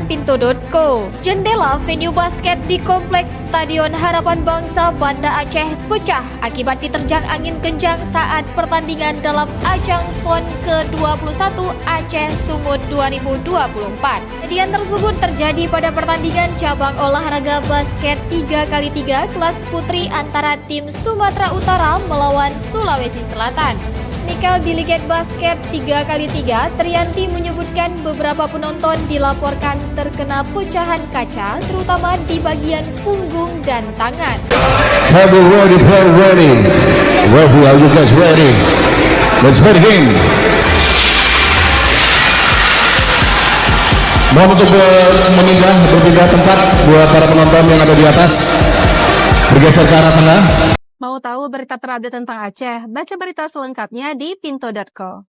Pintu.co. Jendela venue basket di kompleks Stadion Harapan Bangsa Banda Aceh Pecah akibat diterjang angin kencang saat pertandingan dalam ajang PON ke-21 Aceh-Sumut 2024. Kejadian tersebut terjadi pada pertandingan cabang olahraga basket 3x3 kelas Putri antara tim Sumatera Utara melawan Sulawesi Selatan. Technical Delegate Basket 3x3, Trianti menyebutkan beberapa penonton dilaporkan terkena pecahan kaca, terutama di bagian punggung dan tangan. Table ready, player ready. Referee, are you guys ready? Let's play the game. Mohon untuk berpindah tempat buat para penonton yang ada di atas. Bergeser ke arah tengah. Mau tahu berita terupdate tentang Aceh? Baca berita selengkapnya di pintu.co.